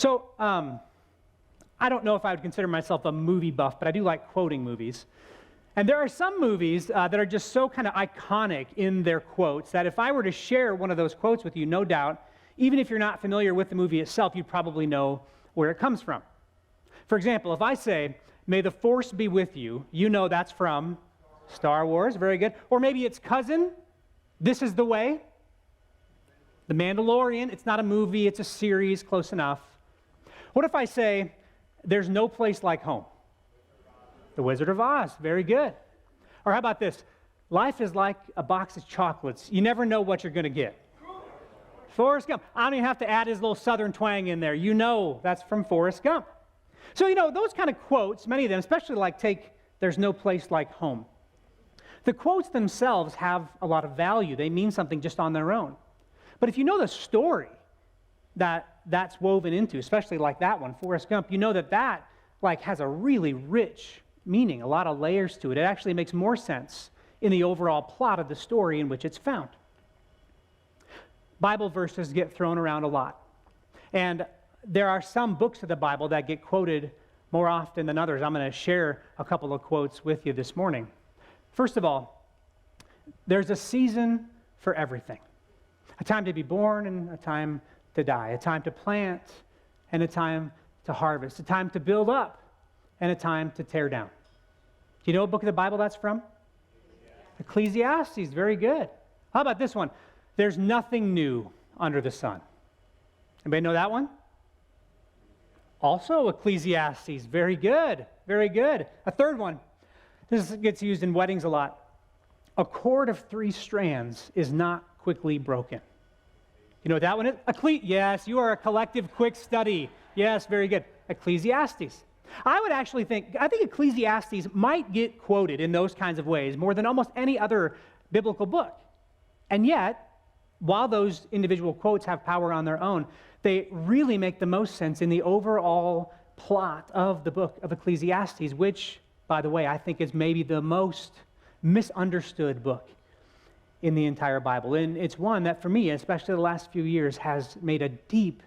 So, I don't know if I would consider myself a movie buff, but I do like quoting movies. And there are some movies that are just so kind of iconic in their quotes that if I were to share one of those quotes with you, no doubt, even if you're not familiar with the movie itself, you'd probably know where it comes from. For example, if I say, "May the Force be with you," you know that's from Star Wars, very good. Or maybe it's cousin, "This is the way." The Mandalorian, it's not a movie, it's a series, close enough. What if I say, "There's no place like home"? The Wizard of Oz, very good. Or how about this? "Life is like a box of chocolates. You never know what you're going to get." Forrest Gump. I don't even have to add his little southern twang in there. You know that's from Forrest Gump. So, those kind of quotes, many of them, especially like take "There's no place like home." The quotes themselves have a lot of value. They mean something just on their own. But if you know the story that's woven into, especially like that one, Forrest Gump, you know that has a really rich meaning, a lot of layers to it. It actually makes more sense in the overall plot of the story in which it's found. Bible verses get thrown around a lot. And there are some books of the Bible that get quoted more often than others. I'm going to share a couple of quotes with you this morning. First of all, there's a season for everything. A time to be born and a time to die. A time to plant and a time to harvest. A time to build up and a time to tear down. Do you know what book of the Bible that's from? Ecclesiastes, very good. How about this one? There's nothing new under the sun. Anybody know that one? Also Ecclesiastes, very good, very good. A third one, this gets used in weddings a lot. A cord of 3 strands is not quickly broken. You know what that one is? Yes, you are a collective quick study. Yes, very good. Ecclesiastes. I think Ecclesiastes might get quoted in those kinds of ways more than almost any other biblical book. And yet, while those individual quotes have power on their own, they really make the most sense in the overall plot of the book of Ecclesiastes, which, by the way, I think is maybe the most misunderstood book in the entire Bible. And it's one that, for me, especially the last few years, has made a deep,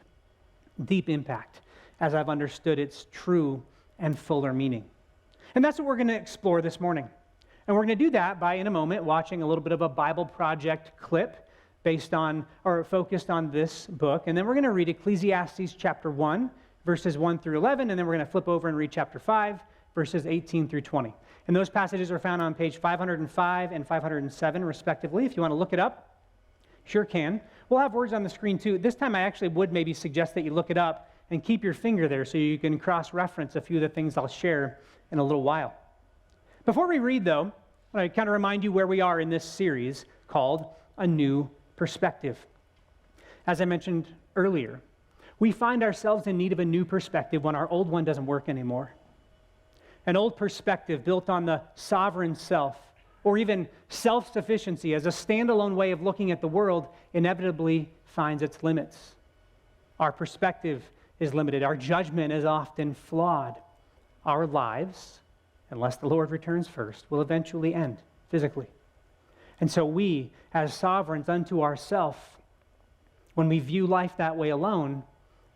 deep impact as I've understood its true and fuller meaning. And that's what we're going to explore this morning. And we're going to do that by, in a moment, watching a little bit of a Bible Project clip based on, or focused on this book. And then we're going to read Ecclesiastes chapter 1, verses 1 through 11, and then we're going to flip over and read chapter 5, verses 18 through 20. And those passages are found on page 505 and 507, respectively. If you want to look it up, sure can. We'll have words on the screen, too. This time I actually would maybe suggest that you look it up and keep your finger there so you can cross-reference a few of the things I'll share in a little while. Before we read, though, I kind of remind you where we are in this series called A New Perspective. As I mentioned earlier, we find ourselves in need of a new perspective when our old one doesn't work anymore. An old perspective built on the sovereign self, or even self-sufficiency as a standalone way of looking at the world, inevitably finds its limits. Our perspective is limited. Our judgment is often flawed. Our lives, unless the Lord returns first, will eventually end physically. And so we, as sovereigns unto ourselves, when we view life that way alone,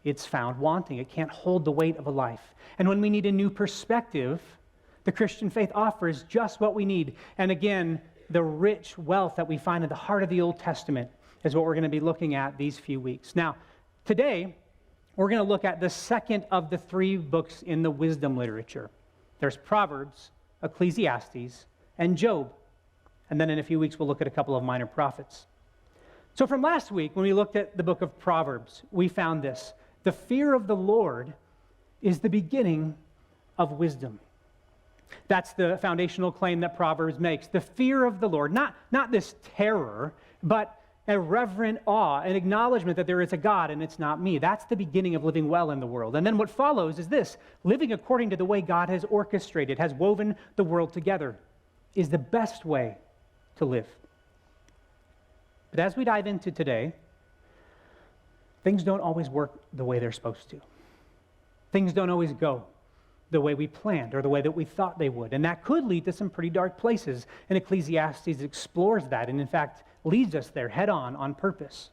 it's found wanting. It can't hold the weight of a life. And when we need a new perspective, the Christian faith offers just what we need. And again, the rich wealth that we find in the heart of the Old Testament is what we're going to be looking at these few weeks. Now, today, we're going to look at the second of the 3 books in the wisdom literature. There's Proverbs, Ecclesiastes, and Job. And then in a few weeks, we'll look at a couple of minor prophets. So from last week, when we looked at the book of Proverbs, we found this. The fear of the Lord is the beginning of wisdom. That's the foundational claim that Proverbs makes. The fear of the Lord, not this terror, but a reverent awe, an acknowledgement that there is a God and it's not me. That's the beginning of living well in the world. And then what follows is this: living according to the way God has orchestrated, has woven the world together, is the best way to live. But as we dive into today, things don't always work the way they're supposed to. Things don't always go the way we planned or the way that we thought they would. And that could lead to some pretty dark places. And Ecclesiastes explores that and, in fact, leads us there head on purpose.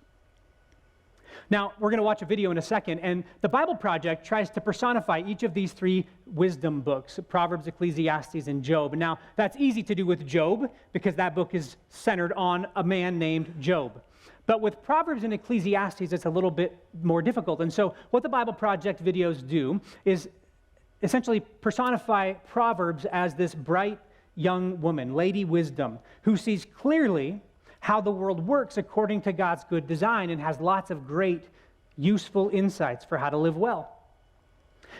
Now, we're going to watch a video in a second, and the Bible Project tries to personify each of these three wisdom books, Proverbs, Ecclesiastes, and Job. And now, that's easy to do with Job, because that book is centered on a man named Job. But with Proverbs and Ecclesiastes, it's a little bit more difficult. And so what the Bible Project videos do is essentially personify Proverbs as this bright young woman, Lady Wisdom, who sees clearly how the world works according to God's good design and has lots of great, useful insights for how to live well.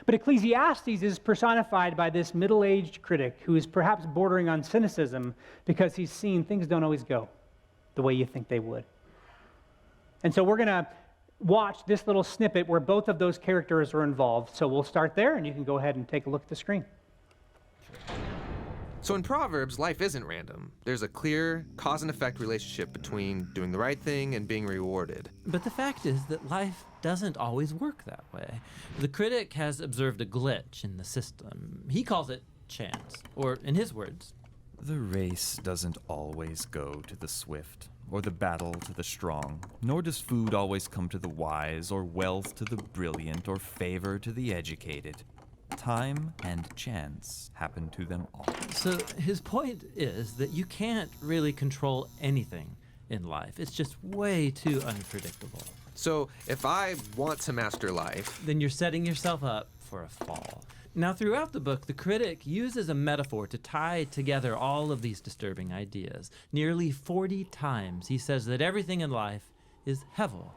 But Ecclesiastes is personified by this middle-aged critic who is perhaps bordering on cynicism because he's seen things don't always go the way you think they would. And so we're going to watch this little snippet where both of those characters are involved. So we'll start there, and you can go ahead and take a look at the screen. So in Proverbs, life isn't random. There's a clear cause and effect relationship between doing the right thing and being rewarded. But the fact is that life doesn't always work that way. The critic has observed a glitch in the system. He calls it chance, or in his words, the race doesn't always go to the swift, or the battle to the strong, nor does food always come to the wise, or wealth to the brilliant, or favor to the educated. Time and chance happen to them all. So his point is that you can't really control anything in life. It's just way too unpredictable. So if I want to master life, then you're setting yourself up for a fall. Now, throughout the book, the critic uses a metaphor to tie together all of these disturbing ideas. Nearly 40 times he says that everything in life is hevel.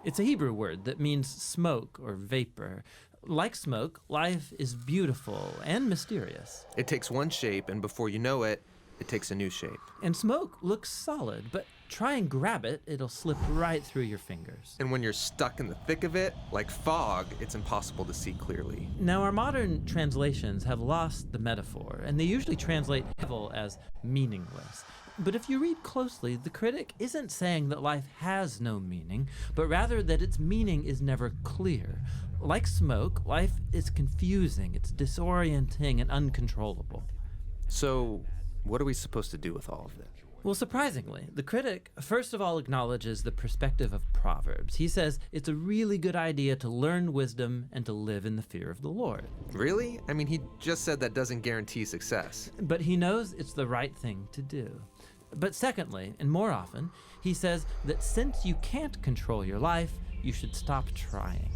It's a Hebrew word that means smoke or vapor. Like smoke, life is beautiful and mysterious. it takes one shape, and before you know it, it takes a new shape. And smoke looks solid, but try and grab it, it'll slip right through your fingers. And when you're stuck in the thick of it, like fog, it's impossible to see clearly. Now, our modern translations have lost the metaphor, and they usually translate hevel as meaningless. But if you read closely, the critic isn't saying that life has no meaning, but rather that its meaning is never clear. Like smoke, life is confusing, it's disorienting and uncontrollable. So, what are we supposed to do with all of this? Well, surprisingly, the critic first of all acknowledges the perspective of Proverbs. He says it's a really good idea to learn wisdom and to live in the fear of the Lord. Really? I mean, he just said that doesn't guarantee success. But he knows it's the right thing to do. But secondly, and more often, he says that since you can't control your life, you should stop trying.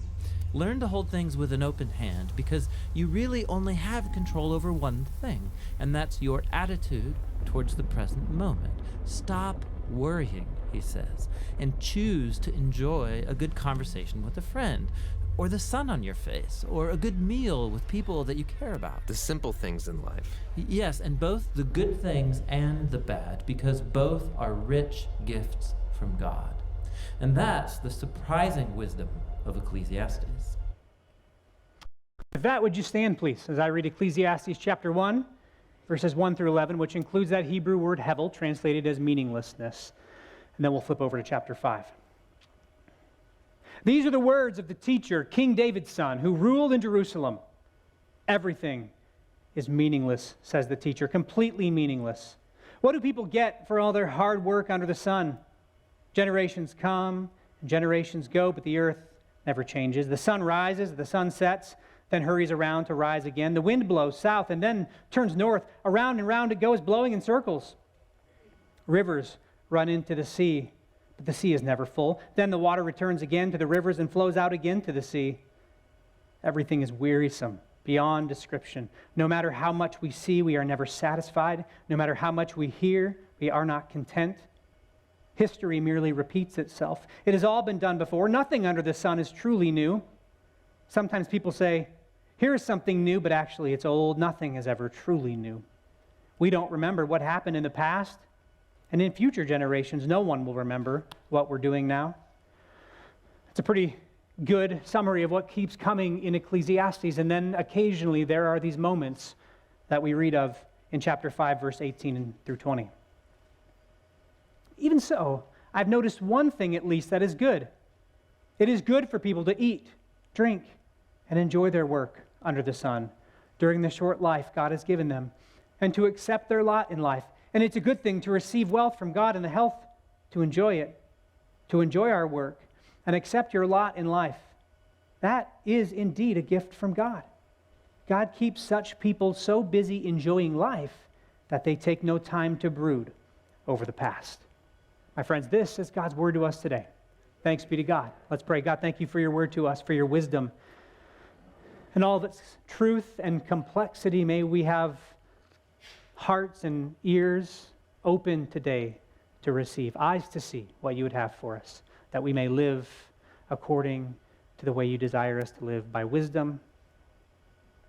Learn to hold things with an open hand, because you really only have control over one thing, and that's your attitude towards the present moment. Stop worrying, he says, and choose to enjoy a good conversation with a friend, or the sun on your face, or a good meal with people that you care about. The simple things in life. Yes, and both the good things and the bad, because both are rich gifts from God. And that's the surprising wisdom of Ecclesiastes. With that, would you stand, please, as I read Ecclesiastes chapter 1, verses 1 through 11, which includes that Hebrew word hevel, translated as meaninglessness. And then we'll flip over to chapter 5. These are the words of the teacher, King David's son, who ruled in Jerusalem. Everything is meaningless, says the teacher, completely meaningless. What do people get for all their hard work under the sun? Generations come and generations go, but the earth never changes. The sun rises, the sun sets, then hurries around to rise again. The wind blows south and then turns north. Around and round it goes, blowing in circles. Rivers run into the sea, but the sea is never full. Then the water returns again to the rivers and flows out again to the sea. Everything is wearisome, beyond description. No matter how much we see, we are never satisfied. No matter how much we hear, we are not content. History merely repeats itself. It has all been done before. Nothing under the sun is truly new. Sometimes people say, here is something new, but actually it's old. Nothing is ever truly new. We don't remember what happened in the past, and in future generations, no one will remember what we're doing now. It's a pretty good summary of what keeps coming in Ecclesiastes, and then occasionally there are these moments that we read of in chapter 5, verse 18 through 20. Even so, I've noticed one thing at least that is good. It is good for people to eat, drink, and enjoy their work under the sun during the short life God has given them, and to accept their lot in life. And it's a good thing to receive wealth from God and the health to enjoy it, to enjoy our work, and accept your lot in life, that is indeed a gift from God. God keeps such people so busy enjoying life that they take no time to brood over the past. My friends, this is God's word to us today. Thanks be to God. Let's pray. God, thank you for your word to us, for your wisdom. And all of its truth and complexity, may we have hearts and ears open today to receive, eyes to see what you would have for us, that we may live according to the way you desire us to live, by wisdom,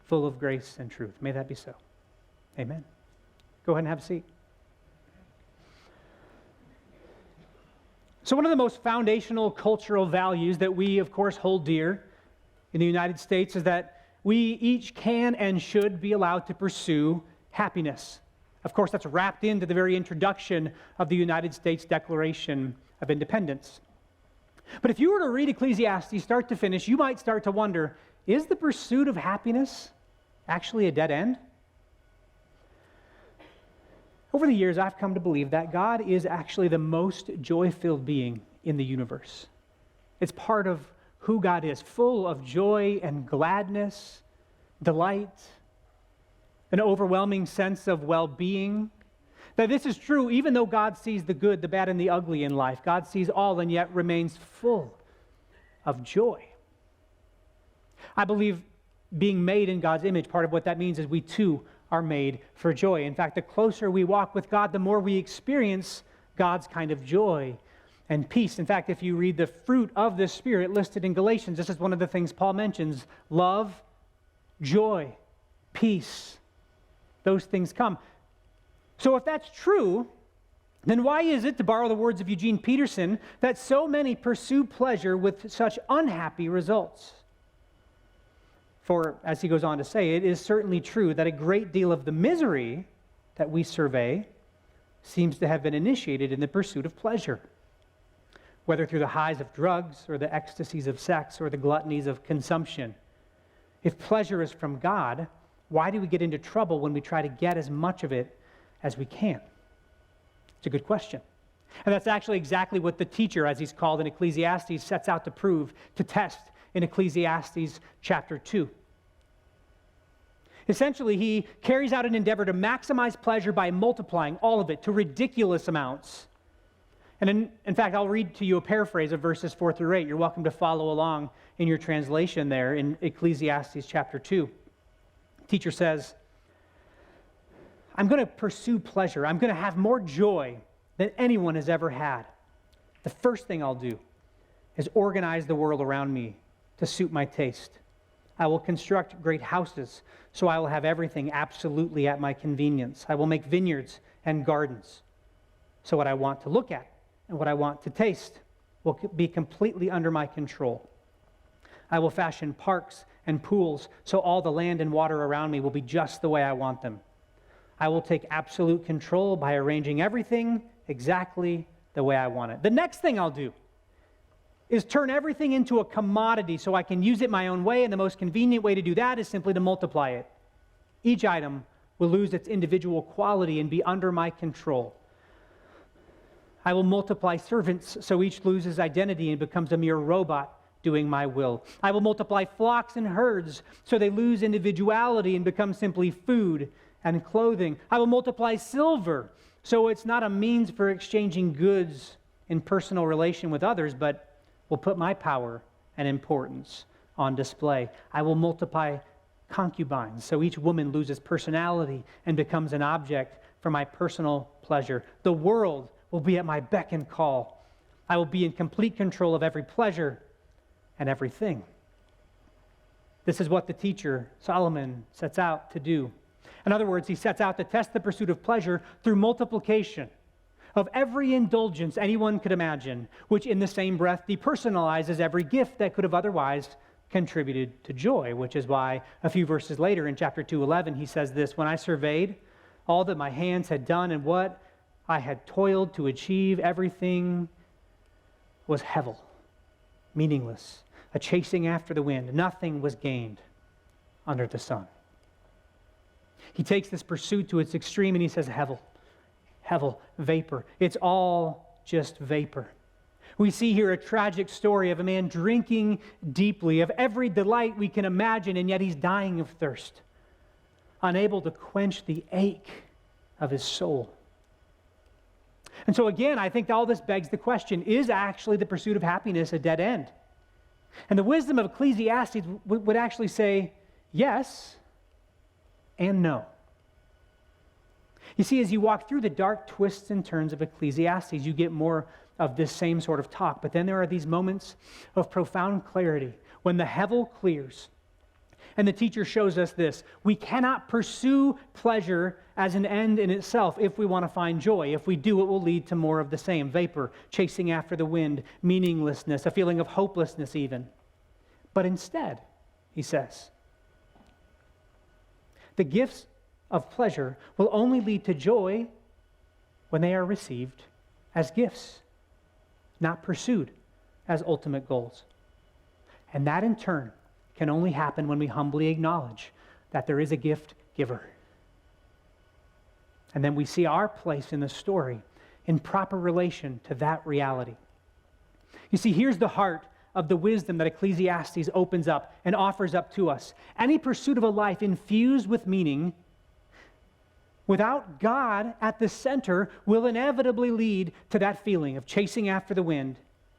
full of grace and truth. May that be so. Amen. Go ahead and have a seat. So one of the most foundational cultural values that we, of course, hold dear in the United States is that we each can and should be allowed to pursue happiness. Of course, that's wrapped into the very introduction of the United States Declaration of Independence. But if you were to read Ecclesiastes start to finish, you might start to wonder, is the pursuit of happiness actually a dead end? Over the years, I've come to believe that God is actually the most joy-filled being in the universe. It's part of who God is, full of joy and gladness, delight, an overwhelming sense of well-being. That this is true even though God sees the good, the bad, and the ugly in life. God sees all and yet remains full of joy. I believe being made in God's image, part of what that means is we too are made for joy. In fact, the closer we walk with God, the more we experience God's kind of joy and peace. In fact, if you read the fruit of the Spirit listed in Galatians, this is one of the things Paul mentions: love, joy, peace. Those things come. So if that's true, then why is it, to borrow the words of Eugene Peterson, that so many pursue pleasure with such unhappy results? For, as he goes on to say, it is certainly true that a great deal of the misery that we survey seems to have been initiated in the pursuit of pleasure, whether through the highs of drugs or the ecstasies of sex or the gluttonies of consumption. If pleasure is from God, why do we get into trouble when we try to get as much of it as we can? It's a good question. And that's actually exactly what the teacher, as he's called in Ecclesiastes, sets out to prove, to test in Ecclesiastes chapter 2. Essentially, he carries out an endeavor to maximize pleasure by multiplying all of it to ridiculous amounts. And in fact, I'll read to you a paraphrase of verses 4 through 8. You're welcome to follow along in your translation there in Ecclesiastes chapter 2. The teacher says, I'm going to pursue pleasure. I'm going to have more joy than anyone has ever had. The first thing I'll do is organize the world around me to suit my taste. I will construct great houses, so I will have everything absolutely at my convenience. I will make vineyards and gardens, so what I want to look at and what I want to taste will be completely under my control. I will fashion parks and pools, so all the land and water around me will be just the way I want them. I will take absolute control by arranging everything exactly the way I want it. The next thing I'll do is turn everything into a commodity so I can use it my own way, and the most convenient way to do that is simply to multiply it. Each item will lose its individual quality and be under my control. I will multiply servants so each loses identity and becomes a mere robot doing my will. I will multiply flocks and herds so they lose individuality and become simply food and clothing. I will multiply silver so it's not a means for exchanging goods in personal relation with others, but will put my power and importance on display. I will multiply concubines so each woman loses personality and becomes an object for my personal pleasure. The world will be at my beck and call. I will be in complete control of every pleasure and everything. This is what the teacher, Solomon, sets out to do. In other words, he sets out to test the pursuit of pleasure through multiplication of every indulgence anyone could imagine, which in the same breath depersonalizes every gift that could have otherwise contributed to joy, which is why a few verses later in chapter 2:11 he says this: when I surveyed all that my hands had done and what I had toiled to achieve, everything was hevel, meaningless, a chasing after the wind. Nothing was gained under the sun. He takes this pursuit to its extreme and he says hevel, vapor. It's all just vapor. We see here a tragic story of a man drinking deeply of every delight we can imagine, and yet he's dying of thirst, unable to quench the ache of his soul. And so again, I think all this begs the question, is actually the pursuit of happiness a dead end? And the wisdom of Ecclesiastes would actually say yes and no. You see, as you walk through the dark twists and turns of Ecclesiastes, you get more of this same sort of talk. But then there are these moments of profound clarity when the hevel clears and the teacher shows us this: we cannot pursue pleasure as an end in itself if we want to find joy. If we do, it will lead to more of the same: vapor, chasing after the wind, meaninglessness, a feeling of hopelessness even. But instead, he says, the gifts of pleasure will only lead to joy when they are received as gifts, not pursued as ultimate goals. And that in turn can only happen when we humbly acknowledge that there is a gift giver. And then we see our place in the story in proper relation to that reality. You see, here's the heart of the wisdom that Ecclesiastes opens up and offers up to us. Any pursuit of a life infused with meaning without God at the center will inevitably lead to that feeling of chasing after the wind.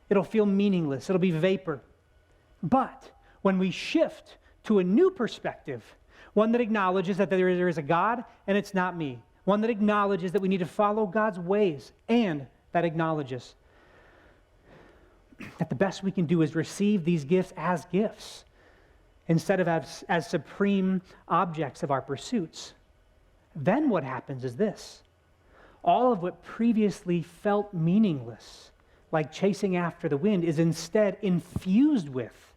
It'll feel meaningless. It'll be vapor. But when we shift to a new perspective, one that acknowledges that there is a God and it's not me, one that acknowledges that we need to follow God's ways, and that acknowledges that the best we can do is receive these gifts as gifts instead of as supreme objects of our pursuits, then what happens is this: all of what previously felt meaningless, like chasing after the wind, is instead infused with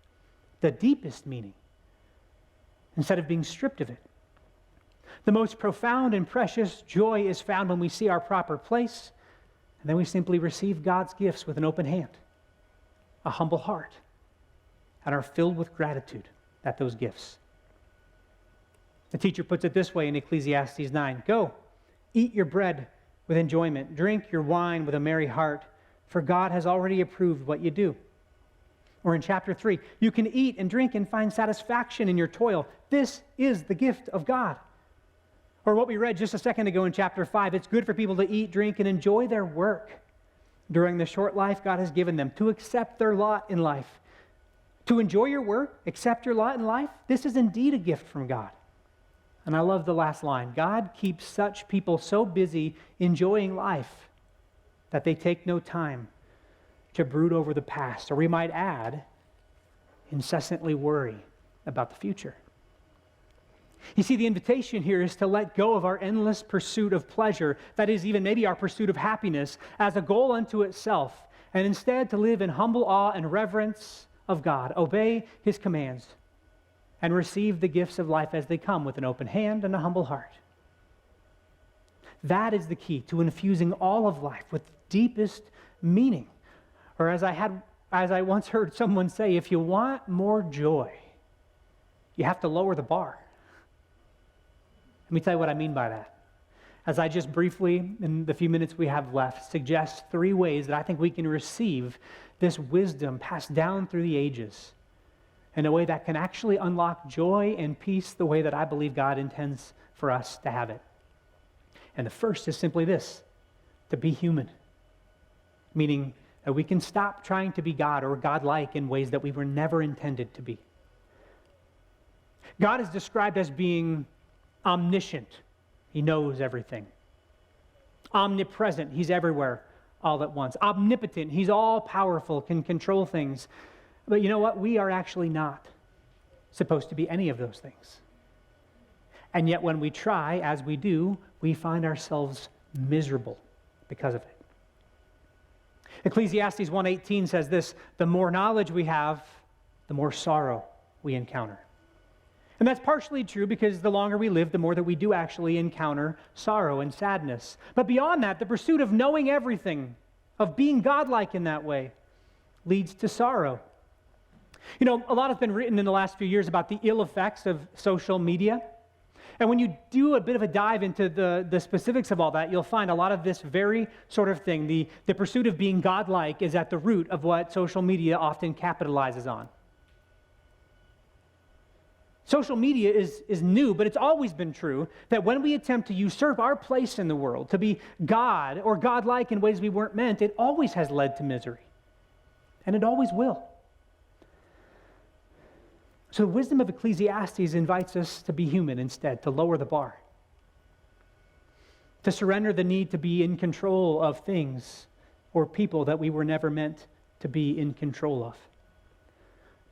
the deepest meaning instead of being stripped of it. The most profound and precious joy is found when we see our proper place, and then we simply receive God's gifts with an open hand, a humble heart, and are filled with gratitude at those gifts. The teacher puts it this way in Ecclesiastes 9: go, eat your bread with enjoyment, drink your wine with a merry heart, for God has already approved what you do. Or in chapter 3, you can eat and drink and find satisfaction in your toil. This is the gift of God. Or what we read just a second ago in chapter 5, it's good for people to eat, drink, and enjoy their work during the short life God has given them, to accept their lot in life. To enjoy your work, accept your lot in life, this is indeed a gift from God. And I love the last line: God keeps such people so busy enjoying life that they take no time to brood over the past, or we might add, incessantly worry about the future. You see, the invitation here is to let go of our endless pursuit of pleasure, that is, even maybe our pursuit of happiness, as a goal unto itself, and instead to live in humble awe and reverence of God, obey His commands, and receive the gifts of life as they come with an open hand and a humble heart. That is the key to infusing all of life with deepest meaning. Or as I once heard someone say, if you want more joy, you have to lower the bar. Let me tell you what I mean by that. As I just briefly, in the few minutes we have left, suggest 3 ways that I think we can receive this wisdom passed down through the ages in a way that can actually unlock joy and peace the way that I believe God intends for us to have it. And the first is simply this: to be human. Meaning that we can stop trying to be God or God-like in ways that we were never intended to be. God is described as being omniscient. He knows everything. Omnipresent. He's everywhere all at once. Omnipotent. He's all-powerful, can control things. But you know what? We are actually not supposed to be any of those things. And yet when we try, as we do, we find ourselves miserable because of it. Ecclesiastes 1:18 says this: the more knowledge we have, the more sorrow we encounter. And that's partially true because the longer we live, the more that we do actually encounter sorrow and sadness. But beyond that, the pursuit of knowing everything, of being godlike in that way, leads to sorrow. You know, a lot has been written in the last few years about the ill effects of social media. And when you do a bit of a dive into the specifics of all that, you'll find a lot of this very sort of thing. The pursuit of being godlike is at the root of what social media often capitalizes on. Social media is new, but it's always been true that when we attempt to usurp our place in the world, to be God or godlike in ways we weren't meant, it always has led to misery. And it always will. So the wisdom of Ecclesiastes invites us to be human instead, to lower the bar, to surrender the need to be in control of things or people that we were never meant to be in control of,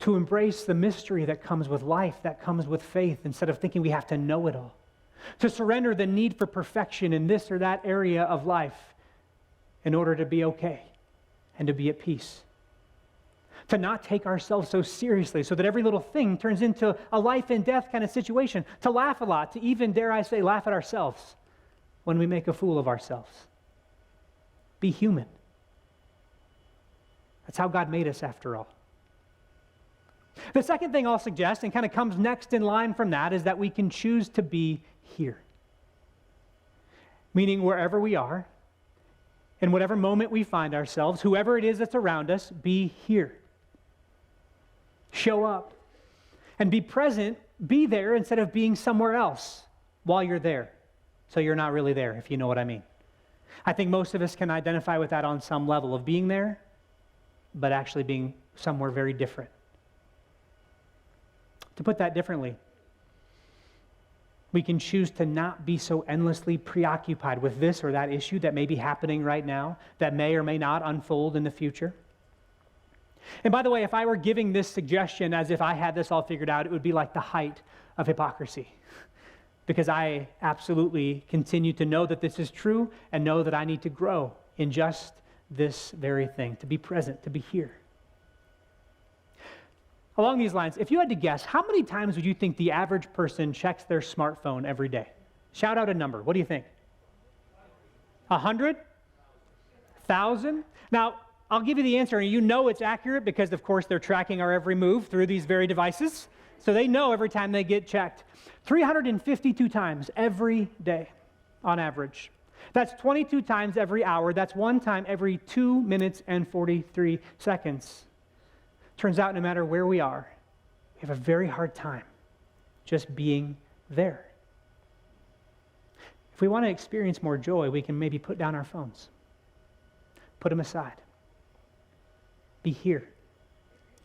to embrace the mystery that comes with life, that comes with faith, instead of thinking we have to know it all, to surrender the need for perfection in this or that area of life in order to be okay and to be at peace. To not take ourselves so seriously so that every little thing turns into a life and death kind of situation. To laugh a lot, to even, dare I say, laugh at ourselves when we make a fool of ourselves. Be human. That's how God made us after all. The second thing I'll suggest, and kind of comes next in line from that, is that we can choose to be here. Meaning wherever we are, in whatever moment we find ourselves, whoever it is that's around us, be here. Show up and be present, be there instead of being somewhere else while you're there. So you're not really there, if you know what I mean. I think most of us can identify with that on some level of being there, but actually being somewhere very different. To put that differently, we can choose to not be so endlessly preoccupied with this or that issue that may be happening right now, that may or may not unfold in the future. And by the way, if I were giving this suggestion as if I had this all figured out, it would be like the height of hypocrisy. Because I absolutely continue to know that this is true and know that I need to grow in just this very thing, to be present, to be here. Along these lines, if you had to guess, how many times would you think the average person checks their smartphone every day? Shout out a number. What do you think? 100? 1,000? Now, I'll give you the answer, and you know it's accurate because, of course, they're tracking our every move through these very devices. So they know every time they get checked. 352 times every day on average. That's 22 times every hour. That's one time every 2 minutes and 43 seconds. Turns out no matter where we are, we have a very hard time just being there. If we want to experience more joy, we can maybe put down our phones. Put them aside. Be here.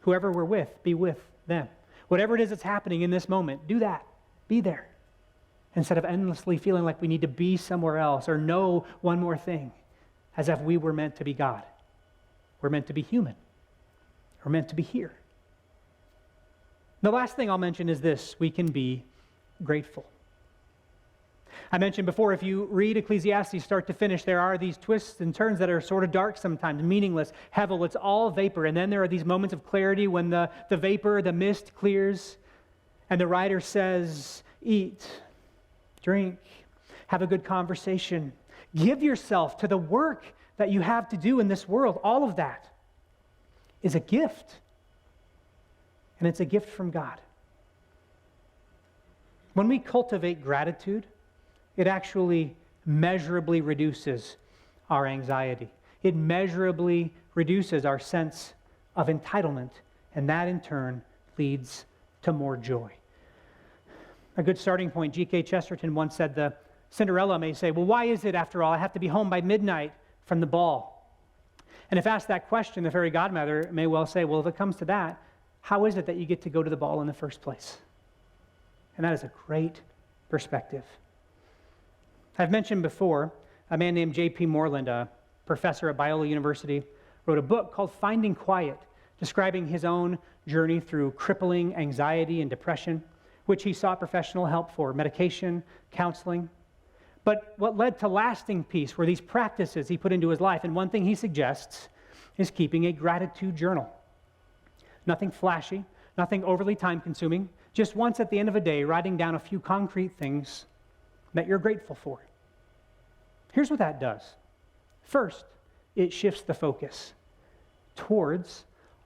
Whoever we're with, be with them. Whatever it is that's happening in this moment, do that. Be there. Instead of endlessly feeling like we need to be somewhere else or know one more thing, as if we were meant to be God. We're meant to be human. We're meant to be here. The last thing I'll mention is this: we can be grateful. I mentioned before, if you read Ecclesiastes start to finish, there are these twists and turns that are sort of dark sometimes, meaningless, hevel, it's all vapor. And then there are these moments of clarity when the vapor, the mist clears, and the writer says, eat, drink, have a good conversation, give yourself to the work that you have to do in this world. All of that is a gift, and it's a gift from God. When we cultivate gratitude, it actually measurably reduces our anxiety. It measurably reduces our sense of entitlement, and that in turn leads to more joy. A good starting point, G.K. Chesterton once said, the Cinderella may say, well, why is it, after all, I have to be home by midnight from the ball? And if asked that question, the fairy godmother may well say, well, if it comes to that, how is it that you get to go to the ball in the first place? And that is a great perspective. I've mentioned before, a man named J.P. Moreland, a professor at Biola University, wrote a book called Finding Quiet, describing his own journey through crippling anxiety and depression, which he sought professional help for, medication, counseling. But what led to lasting peace were these practices he put into his life. And one thing he suggests is keeping a gratitude journal. Nothing flashy, nothing overly time-consuming, just once at the end of a day, writing down a few concrete things that you're grateful for. Here's what that does. First, it shifts the focus towards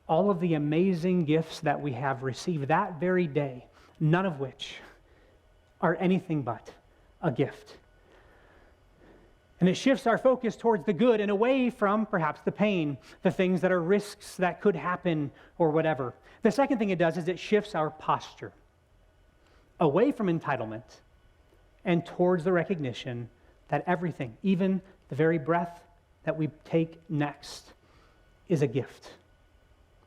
all of the amazing gifts that we have received that very day, none of which are anything but a gift. And it shifts our focus towards the good and away from perhaps the pain, the things that are risks that could happen or whatever. The second thing it does is it shifts our posture away from entitlement and towards the recognition that everything, even the very breath that we take next, is a gift,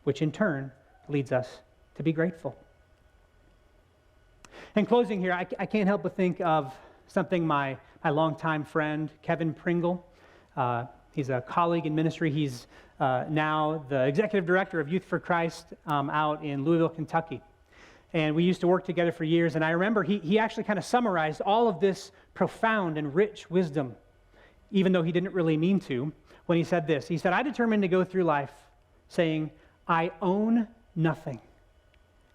which in turn leads us to be grateful. In closing here, I can't help but think of something my longtime friend, Kevin Pringle, he's a colleague in ministry. He's now the executive director of Youth for Christ out in Louisville, Kentucky. And we used to work together for years, and I remember he actually kind of summarized all of this profound and rich wisdom, even though he didn't really mean to, when he said this. He said, "I determined to go through life saying, I own nothing,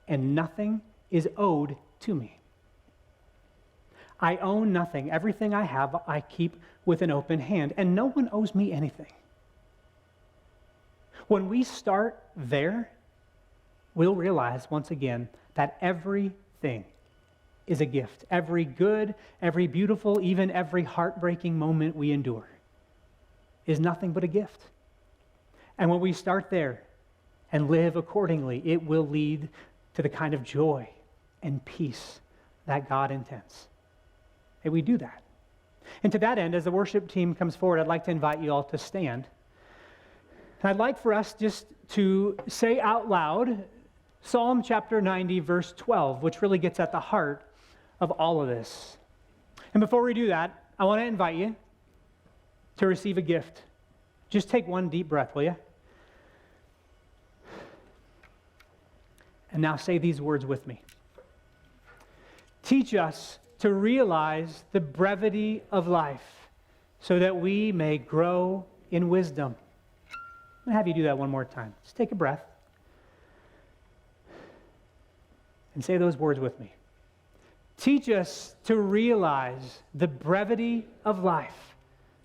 and nothing is owed to me. I own nothing. Everything I have, I keep with an open hand, and no one owes me anything." When we start there, we'll realize once again that everything is a gift. Every good, every beautiful, even every heartbreaking moment we endure is nothing but a gift. And when we start there and live accordingly, it will lead to the kind of joy and peace that God intends. And we do that. And to that end, as the worship team comes forward, I'd like to invite you all to stand. And I'd like for us just to say out loud Psalm chapter 90, verse 12, which really gets at the heart of all of this. And before we do that, I want to invite you to receive a gift. Just take one deep breath, will you? And now say these words with me. Teach us to realize the brevity of life so that we may grow in wisdom. I'm going to have you do that one more time. Just take a breath and say those words with me. Teach us to realize the brevity of life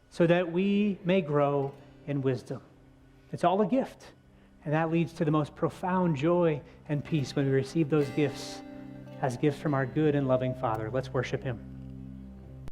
so that we may grow in wisdom. It's all a gift, and that leads to the most profound joy and peace when we receive those gifts as gifts from our good and loving Father. Let's worship Him.